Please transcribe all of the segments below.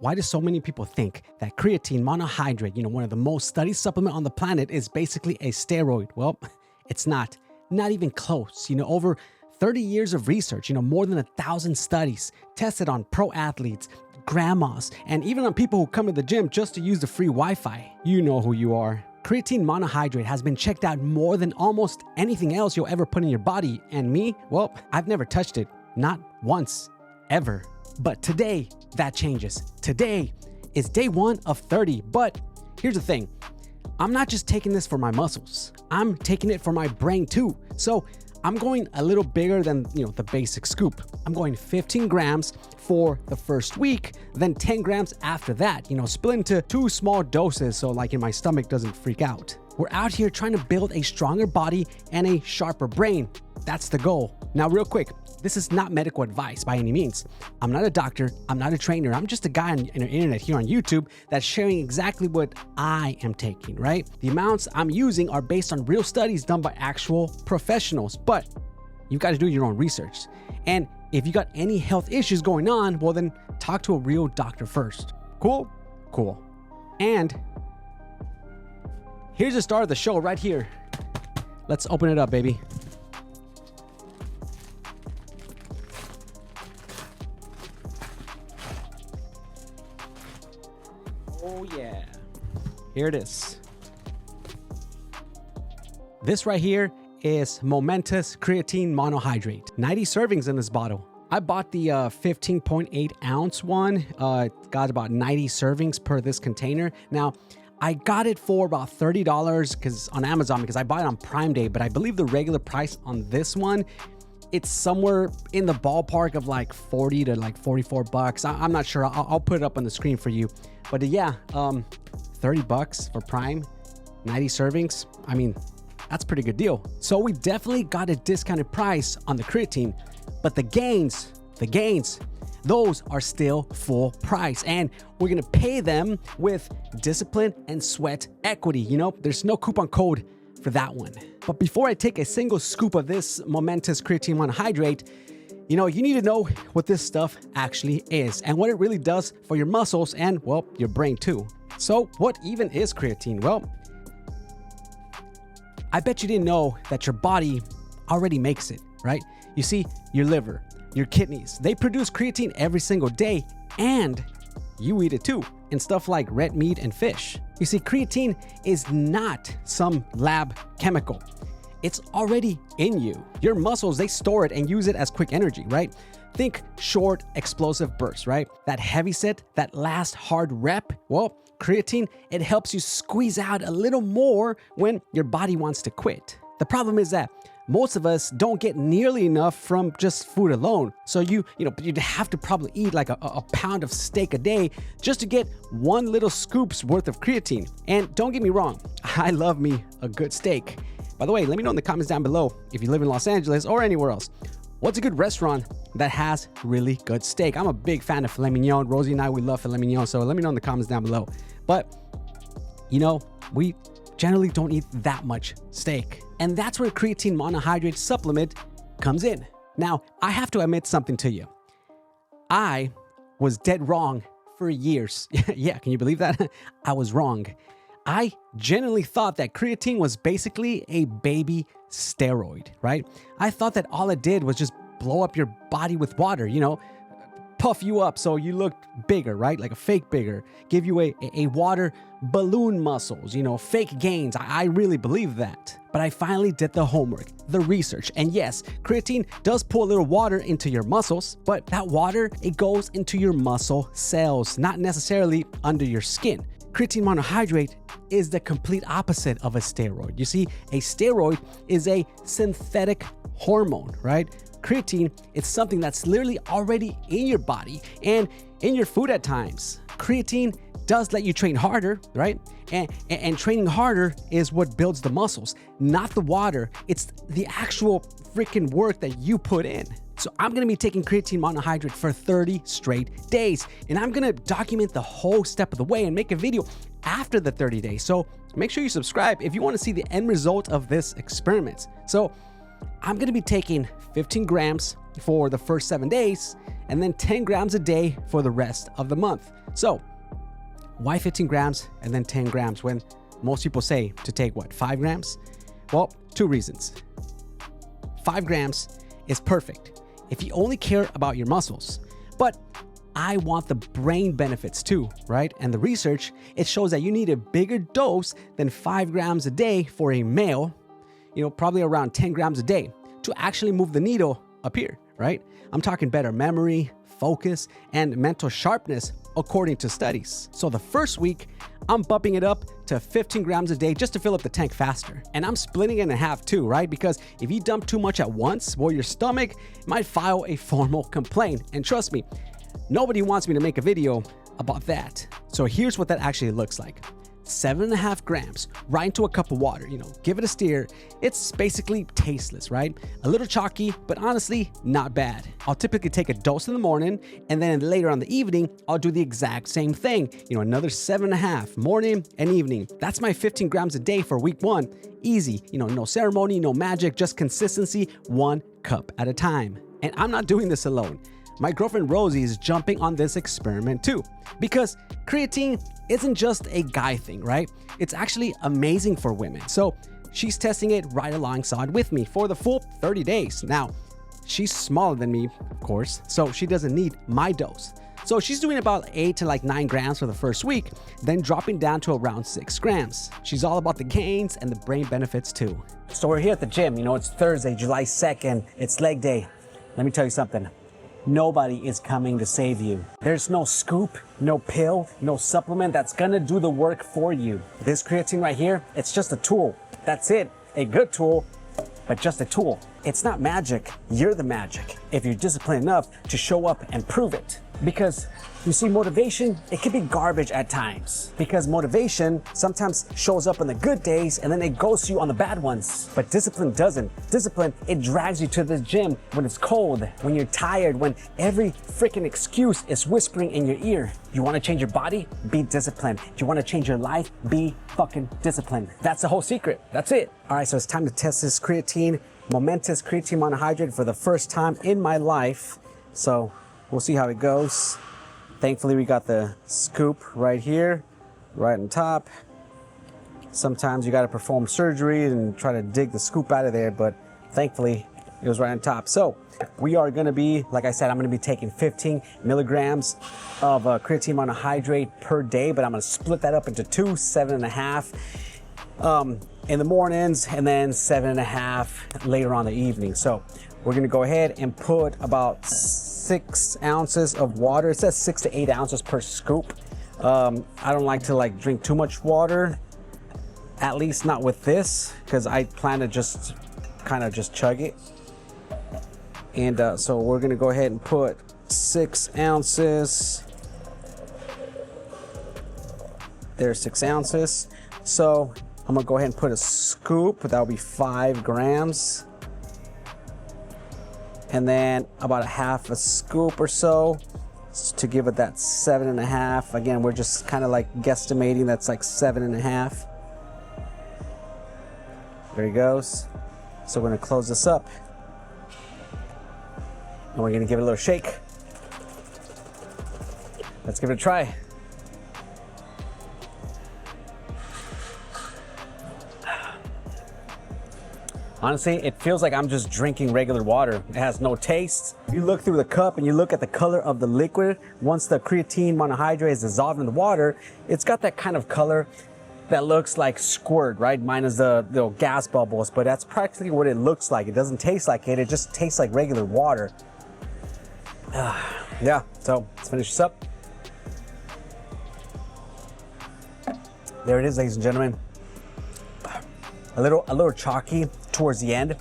Why do so many people think that creatine monohydrate, one of the most studied supplement on the planet, is basically a steroid? Well, it's not even close. Over 30 years of research, more than 1,000 studies tested on pro athletes, grandmas, and even on people who come to the gym just to use the free Wi-Fi. You know who you are. Creatine monohydrate has been checked out more than almost anything else you'll ever put in your body. And me, well, I've never touched it. Not once, ever. But today, that changes. Today is day 1 of 30. But here's the thing. I'm not just taking this for my muscles. I'm taking it for my brain too. So I'm going a little bigger than, the basic scoop. I'm going 15 grams for the first week, then 10 grams after that, split into 2 small doses so like my stomach doesn't freak out. We're out here trying to build a stronger body and a sharper brain. That's the goal. Now, real quick, this is not medical advice by any means. I'm not a doctor. I'm not a trainer. I'm just a guy on the internet here on YouTube that's sharing exactly what I am taking, right? The amounts I'm using are based on real studies done by actual professionals, but you've got to do your own research. And if you got any health issues going on, well, then talk to a real doctor first. Cool? Cool. And here's the star of the show right here. Let's open it up, baby. Oh yeah, here it is. This right here is Momentous Creatine Monohydrate. 90 servings in this bottle. I bought the 15.8 ounce one. Got about 90 servings per this container. Now, I got it for about $30 on Amazon because I bought it on Prime Day, but I believe the regular price on this one, it's somewhere in the ballpark of like 40 to like 44 bucks. I'm not sure. I'll put it up on the screen for you. But yeah, 30 bucks for Prime, 90 servings. I mean, that's a pretty good deal. So we definitely got a discounted price on the creatine, but the gains, those are still full price, and we're gonna pay them with discipline and sweat equity. There's no coupon code for that one. But before I take a single scoop of this Momentous Creatine Monohydrate, you need to know what this stuff actually is and what it really does for your muscles and, well, your brain too. So what even is creatine? Well, I bet you didn't know that your body already makes it, right? You see, your liver, your kidneys, they produce creatine every single day, and you eat it too in stuff like red meat and fish. You see, creatine is not some lab chemical. It's already in you. Your muscles, they store it and use it as quick energy, right? Think short, explosive bursts, right? That heavy set, that last hard rep. Well, creatine, it helps you squeeze out a little more when your body wants to quit. The problem is that most of us don't get nearly enough from just food alone. So you'd have to probably eat like a pound of steak a day just to get 1 little scoop's worth of creatine. And don't get me wrong, I love me a good steak. By the way, let me know in the comments down below if you live in Los Angeles or anywhere else. What's a good restaurant that has really good steak? I'm a big fan of filet mignon. Rosie and I, we love filet mignon. So let me know in the comments down below. But, we generally don't eat that much steak. And that's where creatine monohydrate supplement comes in. Now, I have to admit something to you. I was dead wrong for years. Yeah, can you believe that? I was wrong. I genuinely thought that creatine was basically a baby steroid, right? I thought that all it did was just blow up your body with water, puff you up so you looked bigger, right? Like a fake bigger, give you a water balloon muscles, fake gains. I really believe that. But I finally did the homework, the research. And yes, creatine does pull a little water into your muscles, but that water, it goes into your muscle cells, not necessarily under your skin. Creatine monohydrate is the complete opposite of a steroid. You see, a steroid is a synthetic hormone, right? Creatine, it's something that's literally already in your body and in your food at times. Creatine does let you train harder, right? And training harder is what builds the muscles, not the water. It's the actual freaking work that you put in. So I'm gonna be taking creatine monohydrate for 30 straight days, and I'm gonna document the whole step of the way and make a video after the 30 days. So make sure you subscribe if you wanna see the end result of this experiment. So I'm gonna be taking 15 grams for the first 7 days and then 10 grams a day for the rest of the month. So why 15 grams and then 10 grams when most people say to take what, 5 grams? Well, 2 reasons. 5 grams is perfect if you only care about your muscles, but I want the brain benefits too, right? And the research, it shows that you need a bigger dose than 5 grams a day for a male, probably around 10 grams a day to actually move the needle up here, right? I'm talking better memory, focus, and mental sharpness according to studies. So the first week, I'm bumping it up to 15 grams a day just to fill up the tank faster. And I'm splitting it in half too, right? Because if you dump too much at once, well, your stomach might file a formal complaint. And trust me, nobody wants me to make a video about that. So here's what that actually looks like. 7.5 grams right into a cup of water, give it a stir. It's basically tasteless, right? A little chalky, but honestly, not bad. I'll typically take a dose in the morning, and then later on the evening, I'll do the exact same thing. Another 7.5, morning and evening. That's my 15 grams a day for week 1. Easy, no ceremony, no magic, just consistency, 1 cup at a time. And I'm not doing this alone. My girlfriend Rosie is jumping on this experiment too, because creatine isn't just a guy thing, right? It's actually amazing for women. So she's testing it right alongside with me for the full 30 days. Now, she's smaller than me, of course, so she doesn't need my dose. So she's doing about 8 to 9 grams for the first week, then dropping down to around 6 grams. She's all about the gains and the brain benefits too. So we're here at the gym, it's Thursday, July 2nd, it's leg day. Let me tell you something. Nobody is coming to save you. There's no scoop, no pill, no supplement that's gonna do the work for you. This creatine right here, it's just a tool. That's it, a good tool, but just a tool. It's not magic, you're the magic if you're disciplined enough to show up and prove it. Because you see, motivation, it can be garbage at times. Because motivation sometimes shows up on the good days and then it goes to you on the bad ones. But discipline doesn't. Discipline, it drags you to the gym when it's cold, when you're tired, when every freaking excuse is whispering in your ear. You wanna change your body? Be disciplined. Do you wanna change your life? Be fucking disciplined. That's the whole secret. That's it. All right, so it's time to test this creatine, momentous creatine monohydrate for the first time in my life. So we'll see how it goes. Thankfully, we got the scoop right here, right on top. Sometimes you got to perform surgery and try to dig the scoop out of there, but thankfully it was right on top. So we are going to be, like I said, I'm going to be taking 15 milligrams of creatine monohydrate per day, but I'm going to split that up into 2, 7.5 in the mornings and then 7.5 later on in the evening. So we're going to go ahead and put about 6 ounces of water. It says 6 to 8 ounces per scoop. I don't like to drink too much water, at least not with this, because I plan to just kind of just chug it. And so we're gonna go ahead and put 6 ounces. There's 6 ounces. So I'm gonna go ahead and put a scoop. That'll be 5 grams. And then about a half a scoop or so to give it that 7.5. Again, we're just kind of guesstimating that's 7.5. There he goes. So we're gonna close this up. And we're gonna give it a little shake. Let's give it a try. Honestly, it feels like I'm just drinking regular water. It has no taste. If you look through the cup and you look at the color of the liquid, once the creatine monohydrate is dissolved in the water, it's got that kind of color that looks like squirt, right? Minus the little gas bubbles, but that's practically what it looks like. It doesn't taste like it, it just tastes like regular water. Yeah, so let's finish this up. There it is, ladies and gentlemen. A little chalky towards the end,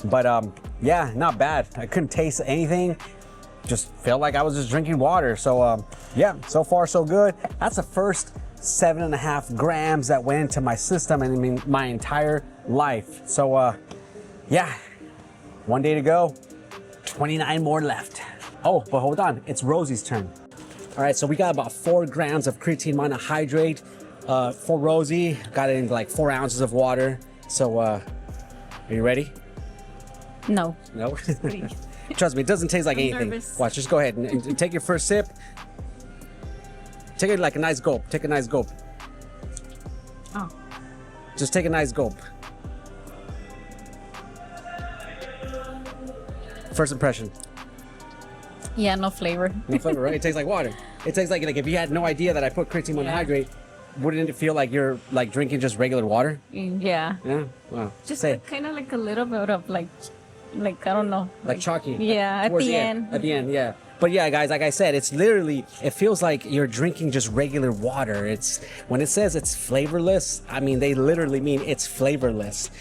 but yeah, not bad. I couldn't taste anything, just felt like I was just drinking water. So yeah, so far so good. That's the first 7.5 grams that went into my system and in my entire life. So yeah, 1 day to go, 29 more left. Oh, but hold on, it's Rosie's turn. All right, so we got about 4 grams of creatine monohydrate for Rosie. Got it in 4 ounces of water. So Are you ready? No. No? Trust me, it doesn't taste like anything. nervous. Watch, just go ahead and take your first sip. Take it like a nice gulp. Take a nice gulp. Oh. Just take a nice gulp. First impression. Yeah, no flavor. No flavor, right? It tastes like water. It tastes like if you had no idea that I put creatine monohydrate, wouldn't it feel like you're like drinking just regular water? Yeah. Yeah. Wow. Just Say it. kind of like a little bit of like I don't know. Like chalky. Yeah, at Towards the end. At the end, yeah. But yeah, guys, like I said, it's literally, it feels like you're drinking just regular water. It's, when it says it's flavorless, I mean, they literally mean it's flavorless.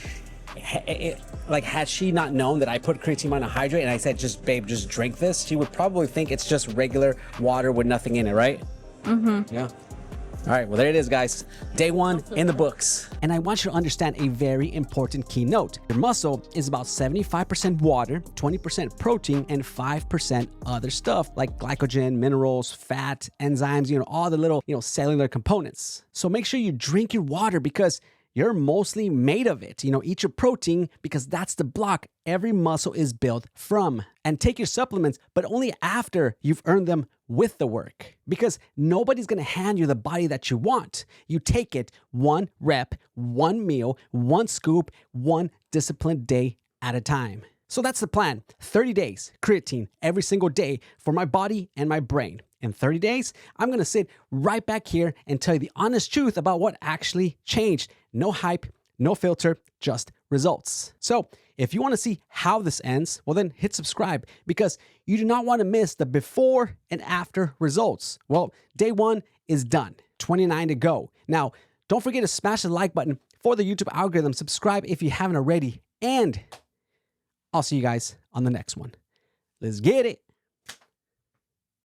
Like, had she not known that I put creatine monohydrate and I said, just babe, just drink this, she would probably think it's just regular water with nothing in it, right? Mm-hmm. Yeah. All right, well, there it is, guys. Day 1 in the books. And I want you to understand a very important key note. Your muscle is about 75% water, 20% protein, and 5% other stuff like glycogen, minerals, fat, enzymes, all the little, cellular components. So make sure you drink your water because you're mostly made of it. Eat your protein because that's the block every muscle is built from. And take your supplements, but only after you've earned them with the work. Because nobody's gonna hand you the body that you want. You take it 1 rep, 1 meal, 1 scoop, 1 disciplined day at a time. So that's the plan. 30 days, creatine every single day for my body and my brain. In 30 days, I'm gonna sit right back here and tell you the honest truth about what actually changed. No hype, no filter, just results. So if you wanna see how this ends, well then hit subscribe because you do not wanna miss the before and after results. Well, day 1 is done, 29 to go. Now, don't forget to smash the like button for the YouTube algorithm, subscribe if you haven't already, and I'll see you guys on the next one. Let's get it.